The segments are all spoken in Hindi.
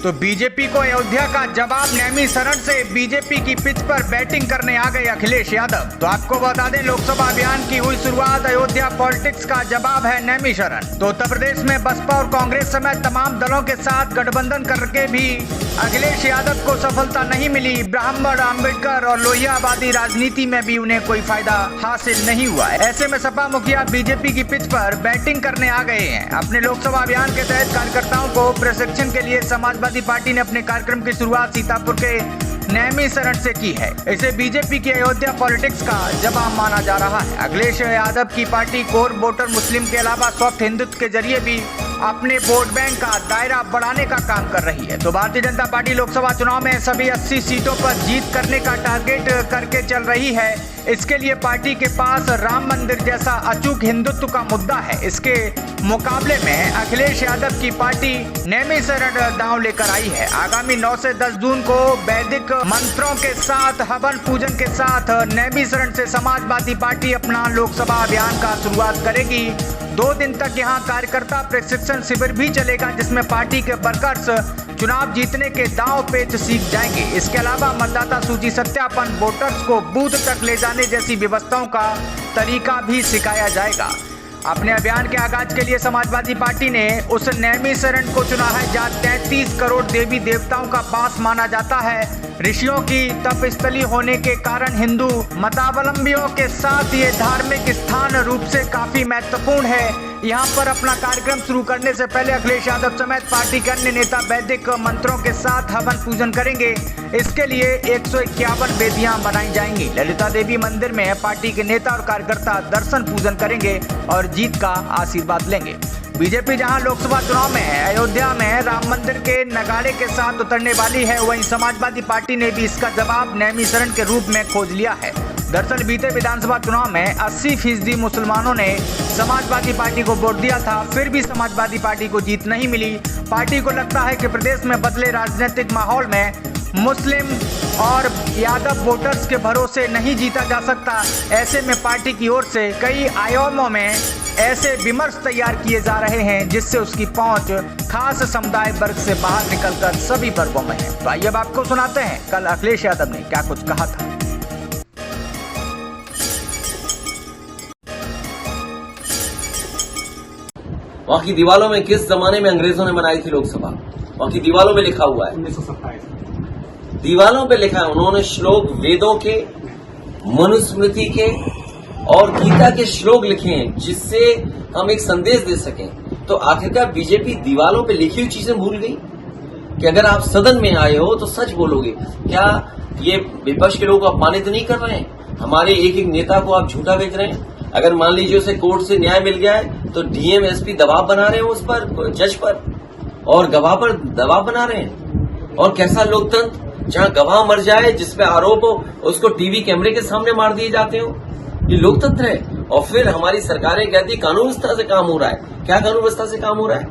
तो बीजेपी को अयोध्या का जवाब नैमिषारण्य से बीजेपी की पिच पर बैटिंग करने आ गए अखिलेश यादव। तो आपको बता दें, लोकसभा अभियान की हुई शुरुआत, अयोध्या पॉलिटिक्स का जवाब है नैमिषारण्य। तो उत्तर प्रदेश में बसपा और कांग्रेस समेत तमाम दलों के साथ गठबंधन करके भी अखिलेश यादव को सफलता नहीं मिली। ब्राह्मण, अम्बेडकर और लोहियावादी राजनीति में भी उन्हें कोई फायदा हासिल नहीं हुआ है। ऐसे में सपा मुखिया बीजेपी की पिच पर बैटिंग करने आ गए हैं। अपने लोकसभा अभियान के तहत कार्यकर्ताओं को प्रशिक्षण के लिए समाजवादी पार्टी ने अपने कार्यक्रम की शुरुआत सीतापुर के नैमिषारण्य से की है। इसे बीजेपी की अयोध्या पॉलिटिक्स का जवाब माना जा रहा है। अखिलेश यादव की पार्टी कोर वोटर मुस्लिम के अलावा सॉफ्ट हिंदुत्व के जरिए भी अपने वोट बैंक का दायरा बढ़ाने का काम कर रही है। तो भारतीय जनता पार्टी लोकसभा चुनाव में सभी 80 सीटों पर जीत करने का टारगेट करके चल रही है। इसके लिए पार्टी के पास राम मंदिर जैसा अचूक हिंदुत्व का मुद्दा है। इसके मुकाबले में अखिलेश यादव की पार्टी नैमिषारण्य दांव लेकर आई है। आगामी 9 से 10 जून को वैदिक मंत्रों के साथ, हवन पूजन के साथ नैमिषारण्य से समाजवादी पार्टी अपना लोकसभा अभियान का शुरुआत करेगी। 2 दिन तक यहां कार्यकर्ता प्रशिक्षण शिविर भी चलेगा, जिसमें पार्टी के वर्कर्स चुनाव जीतने के दांव पेच सीख जाएंगे। इसके अलावा मतदाता सूची सत्यापन, वोटर्स को बूथ तक ले जाने जैसी व्यवस्थाओं का तरीका भी सिखाया जाएगा। अपने अभियान के आगाज के लिए समाजवादी पार्टी ने उस नैमिषारण्य को चुना है जहां 33 करोड़ देवी देवताओं का वास माना जाता है। ऋषियों की तपस्थली होने के कारण हिंदू मतावलंबियों के साथ ये धार्मिक स्थान रूप से काफी महत्वपूर्ण है। यहाँ पर अपना कार्यक्रम शुरू करने से पहले अखिलेश यादव समेत पार्टी के अन्य नेता वैदिक मंत्रों के साथ हवन पूजन करेंगे। इसके लिए 151 वेदियां बनाई जाएंगी। ललिता देवी मंदिर में पार्टी के नेता और कार्यकर्ता दर्शन पूजन करेंगे और जीत का आशीर्वाद लेंगे। बीजेपी जहां लोकसभा चुनाव में अयोध्या में राम मंदिर के नगाड़े के साथ उतरने वाली है, वहीं समाजवादी पार्टी ने भी इसका जवाब नैमिषारण्य के रूप में खोज लिया है। दरअसल बीते विधानसभा चुनाव में 80% मुसलमानों ने समाजवादी पार्टी को वोट दिया था, फिर भी समाजवादी पार्टी को जीत नहीं मिली। पार्टी को लगता है कि प्रदेश में बदले राजनीतिक माहौल में मुस्लिम और यादव वोटर्स के भरोसे नहीं जीता जा सकता। ऐसे में पार्टी की ओर से कई आयामों में ऐसे विमर्श तैयार किए जा रहे हैं जिससे उसकी पहुंच खास समुदाय वर्ग से बाहर निकलकर सभी वर्गों में है। तो आइए अब आपको सुनाते हैं कल अखिलेश यादव ने क्या कुछ कहा था। वहाँ की दीवारों में किस जमाने में अंग्रेजों ने बनाई थी लोकसभा, वहाँ की दीवारों में लिखा हुआ है। 1927 दीवारों पे लिखा है। उन्होंने श्लोक वेदों के, मनुस्मृति के और गीता के श्लोक लिखे हैं जिससे हम एक संदेश दे सकें। तो आखिरकार बीजेपी दीवारों पे लिखी हुई चीजें भूल गई कि अगर आप सदन में आए हो तो सच बोलोगे। क्या ये विपक्ष के लोग अपमानित नहीं कर रहे हैं? हमारे एक एक नेता को आप झूठा भेज रहे हैं। अगर मान लीजिए उसे कोर्ट से न्याय मिल गया है तो डीएम एसपी दबाव बना रहे हैं उस पर, जज पर और गवाह पर दबाव बना रहे हैं। और कैसा लोकतंत्र जहां गवाह मर जाए, जिसपे आरोप हो, उसको टीवी कैमरे के सामने मार दिए जाते हो। ये लोकतंत्र है। और फिर हमारी सरकारें कहती कानून व्यवस्था से काम हो रहा है। क्या कानून व्यवस्था से काम हो रहा है?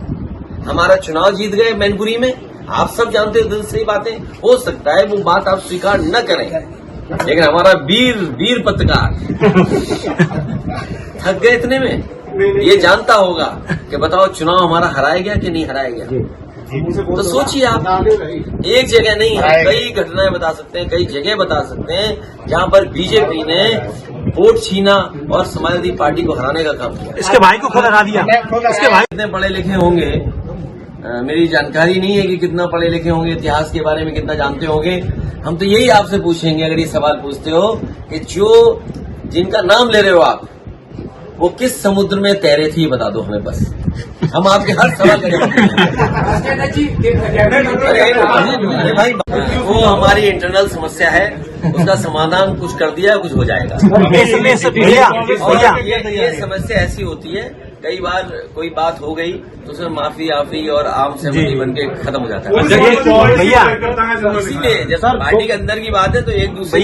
हमारा चुनाव जीत गए मैनपुरी में, आप सब जानते हो दिल से ही बातें। हो सकता है वो बात आप स्वीकार न करें, लेकिन हमारा वीर पत्रकार थक गए इतने में, ये जानता होगा कि बताओ चुनाव हमारा हराया गया कि नहीं हराया गया। तो सोचिए आप, एक जगह नहीं है, कई घटनाएं बता सकते हैं, कई जगह बता सकते हैं जहां पर बीजेपी ने वोट छीना और समाजवादी पार्टी को हराने का काम किया। इसके भाई को खुद हरा दिया। इसके भाई कितने पढ़े लिखे होंगे, मेरी जानकारी नहीं है कि कितना पढ़े लिखे होंगे, इतिहास के बारे में कितना जानते होंगे। हम तो यही आपसे पूछेंगे, अगर ये सवाल पूछते हो कि जो जिनका नाम ले रहे हो आप, वो किस समुद्र में तैरे थे, बता दो हमें बस। हम आपके हर सवाल करेंगे। अरे भाई, वो हमारी इंटरनल समस्या है, उसका समाधान कुछ कर दिया, कुछ हो जाएगा। ये समस्या ऐसी होती है, कई बार कोई बात हो गई तो उसमें माफी और आम सहमति बन के खत्म हो जाता है। भैया इसीलिए जैसे पार्टी के अंदर की बात है तो एक दूसरे